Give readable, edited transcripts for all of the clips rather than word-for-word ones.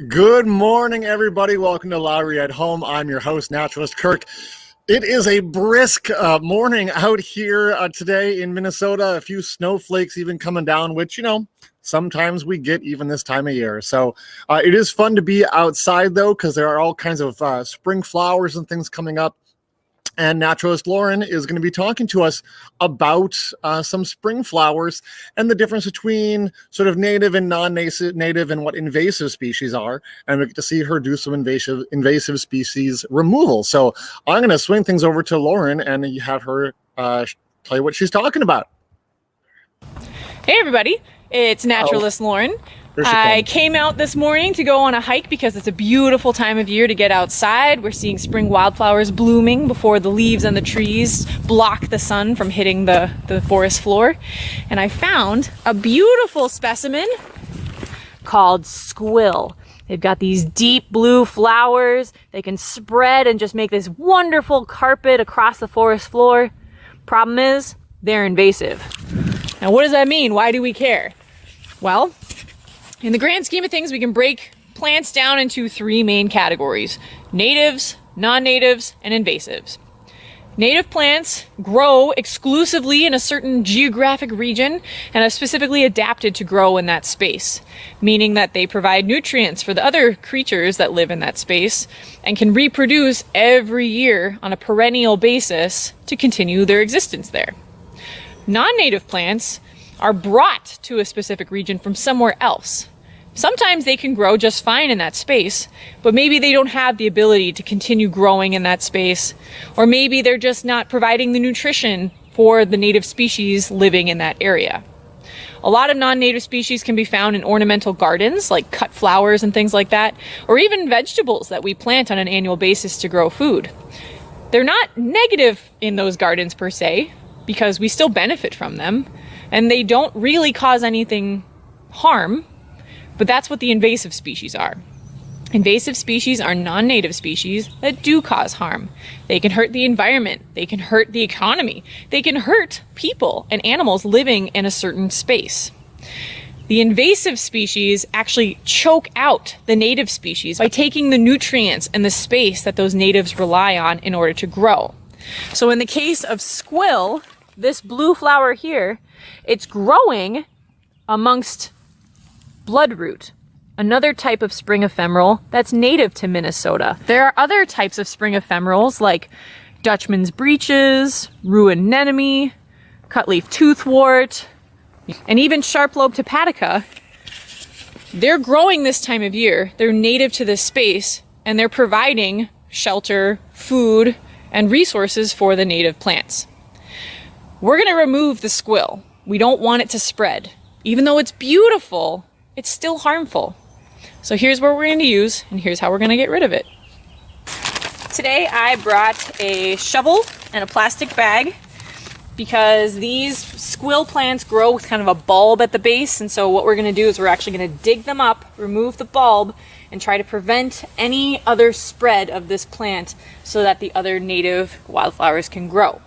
Good morning, everybody. Welcome to Lowry at Home. I'm your host, Naturalist Kirk. It is a brisk morning out here today in Minnesota. A few snowflakes even coming down, which, sometimes we get even this time of year. So it is fun to be outside, though, because there are all kinds of spring flowers and things coming up. And Naturalist Lauren is going to be talking to us about some spring flowers and the difference between sort of native and non-native and what invasive species are. And we get to see her do some invasive species removal. So I'm going to swing things over to Lauren and have her tell you what she's talking about. Hey, everybody. It's Naturalist Lauren. I came out this morning to go on a hike because it's a beautiful time of year to get outside. We're seeing spring wildflowers blooming before the leaves on the trees block the sun from hitting the forest floor. And I found a beautiful specimen called Squill. They've got these deep blue flowers. They can spread and just make this wonderful carpet across the forest floor. Problem is, they're invasive. Now, what does that mean? Why do we care? Well, in the grand scheme of things, we can break plants down into three main categories: natives, non-natives, and invasives. Native plants grow exclusively in a certain geographic region and are specifically adapted to grow in that space, meaning that they provide nutrients for the other creatures that live in that space and can reproduce every year on a perennial basis to continue their existence there. Non-native plants are brought to a specific region from somewhere else. Sometimes they can grow just fine in that space, but maybe they don't have the ability to continue growing in that space, or maybe they're just not providing the nutrition for the native species living in that area. A lot of non-native species can be found in ornamental gardens, like cut flowers and things like that, or even vegetables that we plant on an annual basis to grow food. They're not negative in those gardens per se, because we still benefit from them, and they don't really cause anything harm. But that's what the invasive species are. Invasive species are non-native species that do cause harm. They can hurt the environment. They can hurt the economy. They can hurt people and animals living in a certain space. The invasive species actually choke out the native species by taking the nutrients and the space that those natives rely on in order to grow. So in the case of Squill, this blue flower here, it's growing amongst bloodroot, another type of spring ephemeral that's native to Minnesota. There are other types of spring ephemerals like Dutchman's breeches, ruined anemone, cutleaf toothwort, and even sharp-lobed hepatica. They're growing this time of year. They're native to this space, and they're providing shelter, food, and resources for the native plants. We're going to remove the squill. We don't want it to spread. Even though it's beautiful, it's still harmful. So here's what we're going to use, and here's how we're going to get rid of it. Today I brought a shovel and a plastic bag because these squill plants grow with kind of a bulb at the base, and so what we're going to do is we're actually going to dig them up, remove the bulb, and try to prevent any other spread of this plant so that the other native wildflowers can grow.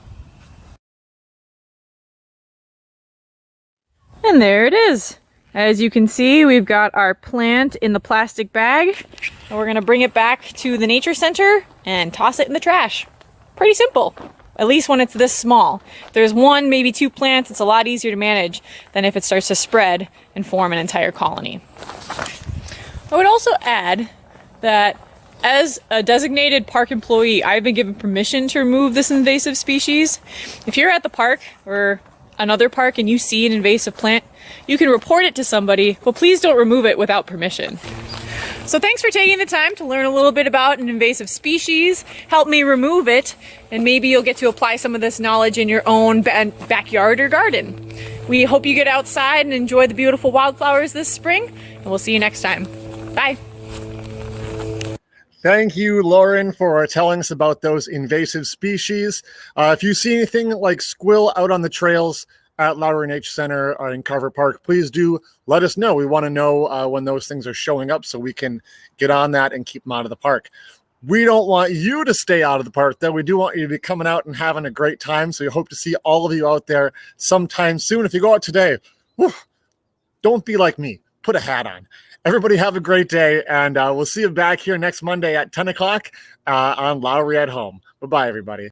And there it is. As you can see, we've got our plant in the plastic bag, and we're going to bring it back to the nature center and toss it in the trash. Pretty simple, at least when it's this small. If there's one, maybe two plants, it's a lot easier to manage than if it starts to spread and form an entire colony. I would also add that as a designated park employee, I've been given permission to remove this invasive species. If you're at the park or another park and you see an invasive plant, you can report it to somebody, but please don't remove it without permission. So thanks for taking the time to learn a little bit about an invasive species, help me remove it, and maybe you'll get to apply some of this knowledge in your own backyard or garden. We hope you get outside and enjoy the beautiful wildflowers this spring, and we'll see you next time. Bye. Thank you, Lauren, for telling us about those invasive species. If you see anything like squill out on the trails at Lowry Nature Center in Carver Park, please do let us know. We want to know when those things are showing up so we can get on that and keep them out of the park. We don't want you to stay out of the park, though. We do want you to be coming out and having a great time. So we hope to see all of you out there sometime soon. If you go out today, don't be like me. Put a hat on. Everybody have a great day, and we'll see you back here next Monday at 10 o'clock on Lowry at Home. Bye-bye, everybody.